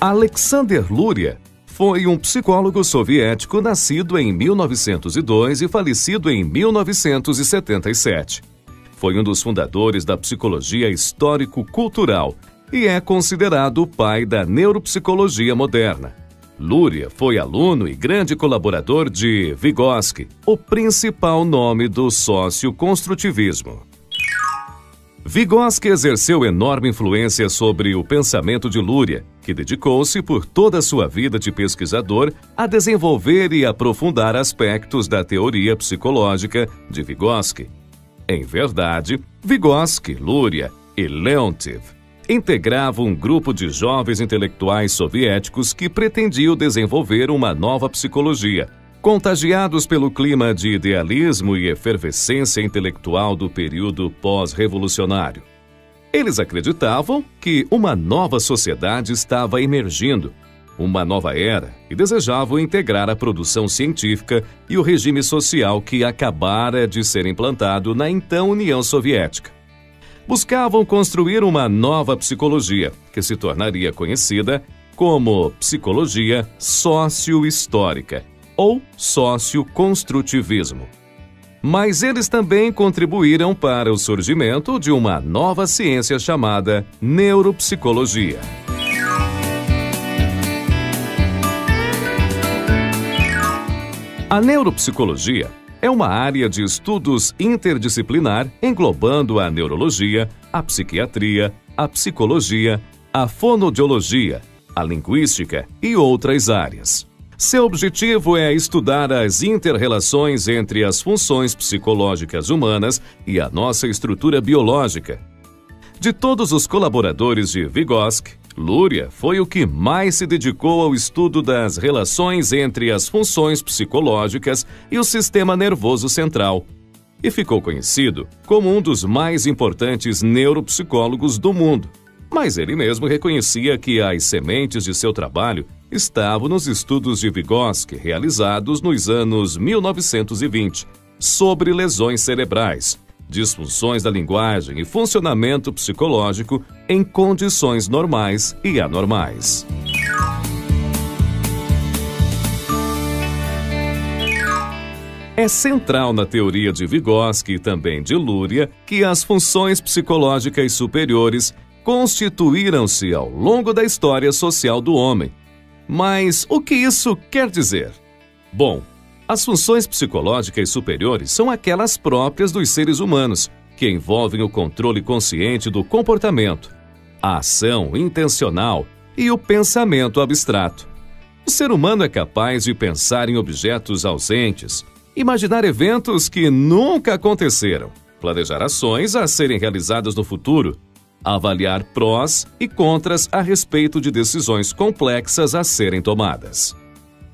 Alexander Luria foi um psicólogo soviético nascido em 1902 e falecido em 1977. Foi um dos fundadores da psicologia histórico-cultural e é considerado o pai da neuropsicologia moderna. Luria foi aluno e grande colaborador de Vygotsky, o principal nome do socioconstrutivismo. Vygotsky exerceu enorme influência sobre o pensamento de Luria, que dedicou-se por toda a sua vida de pesquisador a desenvolver e aprofundar aspectos da teoria psicológica de Vygotsky. Em verdade, Vygotsky, Luria e Leontiev integravam um grupo de jovens intelectuais soviéticos que pretendiam desenvolver uma nova psicologia, contagiados pelo clima de idealismo e efervescência intelectual do período pós-revolucionário. Eles acreditavam que uma nova sociedade estava emergindo, uma nova era, e desejavam integrar a produção científica e o regime social que acabara de ser implantado na então União Soviética. Buscavam construir uma nova psicologia, que se tornaria conhecida como psicologia socio-histórica, ou socioconstrutivismo. Mas eles também contribuíram para o surgimento de uma nova ciência chamada neuropsicologia. A neuropsicologia é uma área de estudos interdisciplinar englobando a neurologia, a psiquiatria, a psicologia, a fonoaudiologia, a linguística e outras áreas. Seu objetivo é estudar as inter-relações entre as funções psicológicas humanas e a nossa estrutura biológica. De todos os colaboradores de Vygotsky, Luria foi o que mais se dedicou ao estudo das relações entre as funções psicológicas e o sistema nervoso central, e ficou conhecido como um dos mais importantes neuropsicólogos do mundo. Mas ele mesmo reconhecia que as sementes de seu trabalho estavam nos estudos de Vygotsky realizados nos anos 1920 sobre lesões cerebrais, disfunções da linguagem e funcionamento psicológico em condições normais e anormais. É central na teoria de Vygotsky e também de Luria que as funções psicológicas superiores constituíram-se ao longo da história social do homem. Mas o que isso quer dizer? Bom, as funções psicológicas superiores são aquelas próprias dos seres humanos, que envolvem o controle consciente do comportamento, a ação intencional e o pensamento abstrato. O ser humano é capaz de pensar em objetos ausentes, imaginar eventos que nunca aconteceram, planejar ações a serem realizadas no futuro, avaliar prós e contras a respeito de decisões complexas a serem tomadas.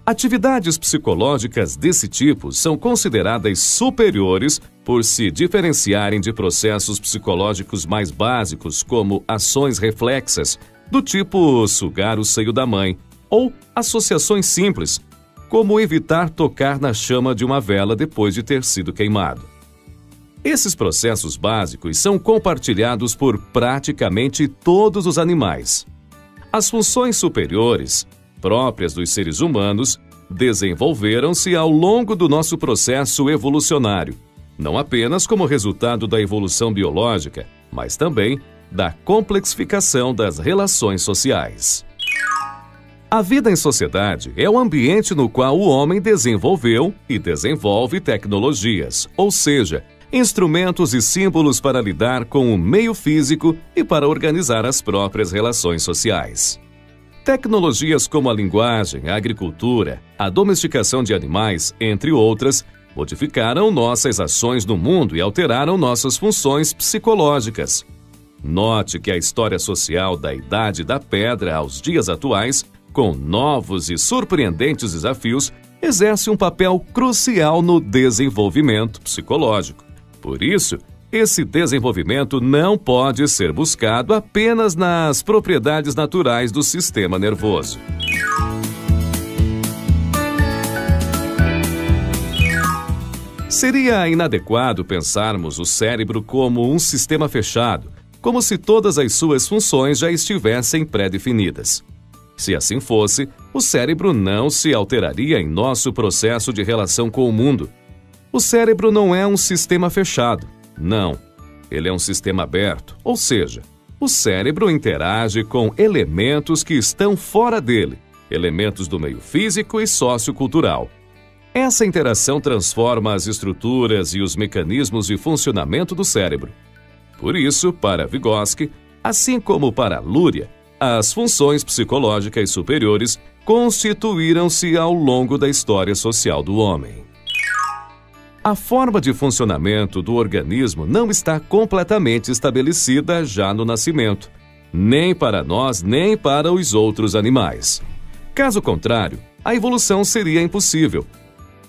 Atividades psicológicas desse tipo são consideradas superiores por se diferenciarem de processos psicológicos mais básicos, como ações reflexas, do tipo sugar o seio da mãe, ou associações simples, como evitar tocar na chama de uma vela depois de ter sido queimado. Esses processos básicos são compartilhados por praticamente todos os animais. As funções superiores, próprias dos seres humanos, desenvolveram-se ao longo do nosso processo evolucionário, não apenas como resultado da evolução biológica, mas também da complexificação das relações sociais. A vida em sociedade é o ambiente no qual o homem desenvolveu e desenvolve tecnologias, ou seja, instrumentos e símbolos para lidar com o meio físico e para organizar as próprias relações sociais. Tecnologias como a linguagem, a agricultura, a domesticação de animais, entre outras, modificaram nossas ações no mundo e alteraram nossas funções psicológicas. Note que a história social da Idade da Pedra aos dias atuais, com novos e surpreendentes desafios, exerce um papel crucial no desenvolvimento psicológico. Por isso, esse desenvolvimento não pode ser buscado apenas nas propriedades naturais do sistema nervoso. Seria inadequado pensarmos o cérebro como um sistema fechado, como se todas as suas funções já estivessem pré-definidas. Se assim fosse, o cérebro não se alteraria em nosso processo de relação com o mundo. O cérebro não é um sistema fechado. Não. Ele é um sistema aberto, ou seja, o cérebro interage com elementos que estão fora dele, elementos do meio físico e sociocultural. Essa interação transforma as estruturas e os mecanismos de funcionamento do cérebro. Por isso, para Vygotsky, assim como para Luria, as funções psicológicas superiores constituíram-se ao longo da história social do homem. A forma de funcionamento do organismo não está completamente estabelecida já no nascimento, nem para nós, nem para os outros animais. Caso contrário, a evolução seria impossível.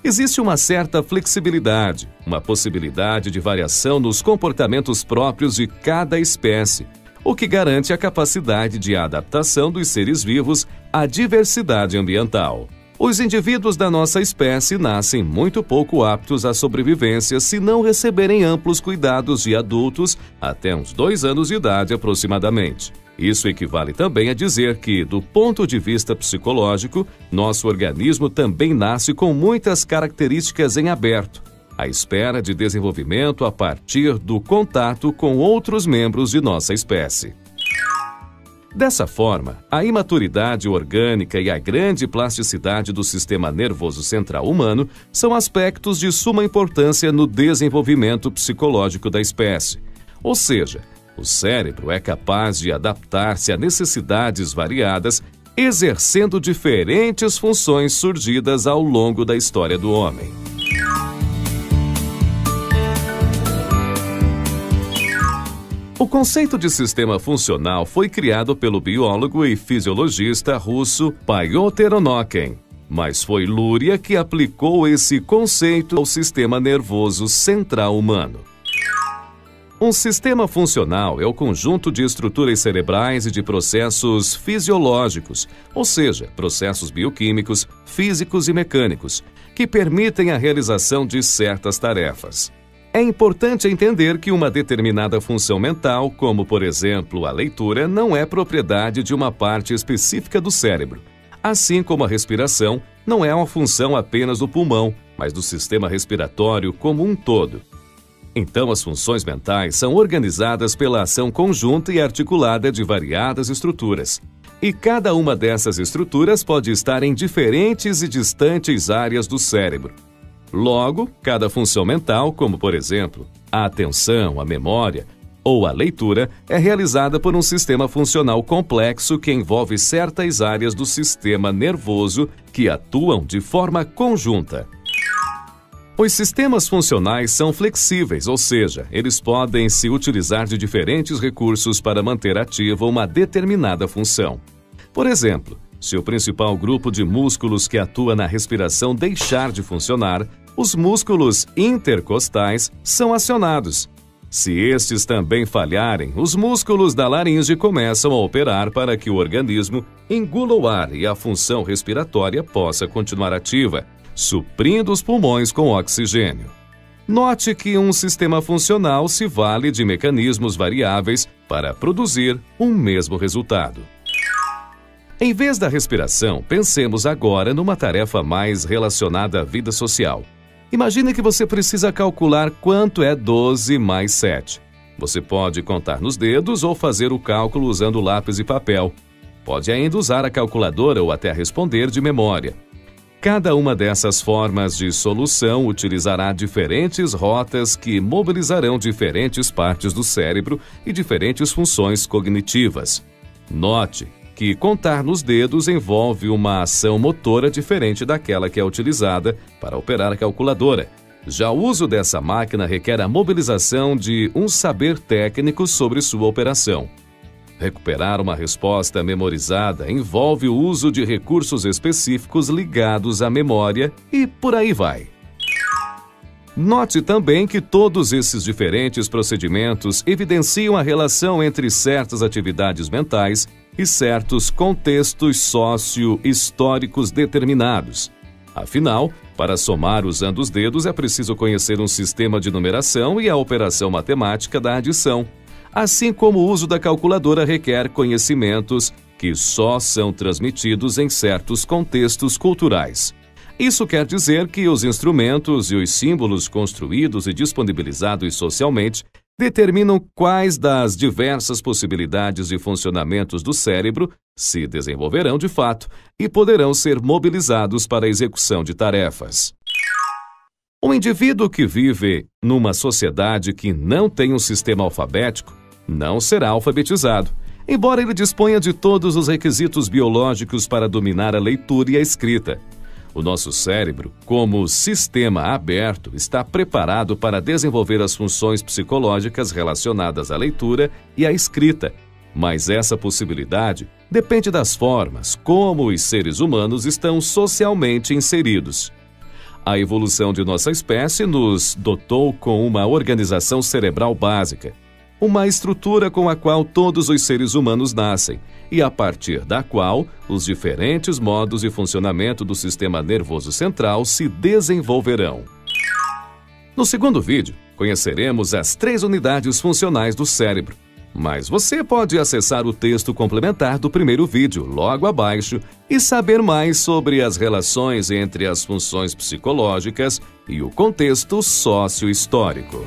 Existe uma certa flexibilidade, uma possibilidade de variação nos comportamentos próprios de cada espécie, o que garante a capacidade de adaptação dos seres vivos à diversidade ambiental. Os indivíduos da nossa espécie nascem muito pouco aptos à sobrevivência se não receberem amplos cuidados de adultos até uns 2 anos de idade aproximadamente. Isso equivale também a dizer que, do ponto de vista psicológico, nosso organismo também nasce com muitas características em aberto, à espera de desenvolvimento a partir do contato com outros membros de nossa espécie. Dessa forma, a imaturidade orgânica e a grande plasticidade do sistema nervoso central humano são aspectos de suma importância no desenvolvimento psicológico da espécie. Ou seja, o cérebro é capaz de adaptar-se a necessidades variadas, exercendo diferentes funções surgidas ao longo da história do homem. O conceito de sistema funcional foi criado pelo biólogo e fisiologista russo Pyotr Onokhin, mas foi Luria que aplicou esse conceito ao sistema nervoso central humano. Um sistema funcional é o conjunto de estruturas cerebrais e de processos fisiológicos, ou seja, processos bioquímicos, físicos e mecânicos, que permitem a realização de certas tarefas. É importante entender que uma determinada função mental, como por exemplo a leitura, não é propriedade de uma parte específica do cérebro. Assim como a respiração não é uma função apenas do pulmão, mas do sistema respiratório como um todo. Então, as funções mentais são organizadas pela ação conjunta e articulada de variadas estruturas. E cada uma dessas estruturas pode estar em diferentes e distantes áreas do cérebro. Logo, cada função mental, como por exemplo, a atenção, a memória ou a leitura, é realizada por um sistema funcional complexo que envolve certas áreas do sistema nervoso que atuam de forma conjunta. Os sistemas funcionais são flexíveis, ou seja, eles podem se utilizar de diferentes recursos para manter ativa uma determinada função. Por exemplo, se o principal grupo de músculos que atua na respiração deixar de funcionar, os músculos intercostais são acionados. Se estes também falharem, os músculos da laringe começam a operar para que o organismo engula o ar e a função respiratória possa continuar ativa, suprindo os pulmões com oxigênio. Note que um sistema funcional se vale de mecanismos variáveis para produzir um mesmo resultado. Em vez da respiração, pensemos agora numa tarefa mais relacionada à vida social. Imagine que você precisa calcular quanto é 12 mais 7. Você pode contar nos dedos ou fazer o cálculo usando lápis e papel. Pode ainda usar a calculadora ou até responder de memória. Cada uma dessas formas de solução utilizará diferentes rotas que mobilizarão diferentes partes do cérebro e diferentes funções cognitivas. Note que contar nos dedos envolve uma ação motora diferente daquela que é utilizada para operar a calculadora. Já o uso dessa máquina requer a mobilização de um saber técnico sobre sua operação. Recuperar uma resposta memorizada envolve o uso de recursos específicos ligados à memória e por aí vai. Note também que todos esses diferentes procedimentos evidenciam a relação entre certas atividades mentais e certos contextos socio-históricos determinados. Afinal, para somar usando os dedos é preciso conhecer um sistema de numeração e a operação matemática da adição, assim como o uso da calculadora requer conhecimentos que só são transmitidos em certos contextos culturais. Isso quer dizer que os instrumentos e os símbolos construídos e disponibilizados socialmente determinam quais das diversas possibilidades de funcionamentos do cérebro se desenvolverão de fato e poderão ser mobilizados para a execução de tarefas. Um indivíduo que vive numa sociedade que não tem um sistema alfabético não será alfabetizado, embora ele disponha de todos os requisitos biológicos para dominar a leitura e a escrita. O nosso cérebro, como sistema aberto, está preparado para desenvolver as funções psicológicas relacionadas à leitura e à escrita, mas essa possibilidade depende das formas como os seres humanos estão socialmente inseridos. A evolução de nossa espécie nos dotou com uma organização cerebral básica, uma estrutura com a qual todos os seres humanos nascem e a partir da qual os diferentes modos de funcionamento do sistema nervoso central se desenvolverão. No segundo vídeo, conheceremos as 3 unidades funcionais do cérebro, mas você pode acessar o texto complementar do primeiro vídeo logo abaixo e saber mais sobre as relações entre as funções psicológicas e o contexto sócio-histórico.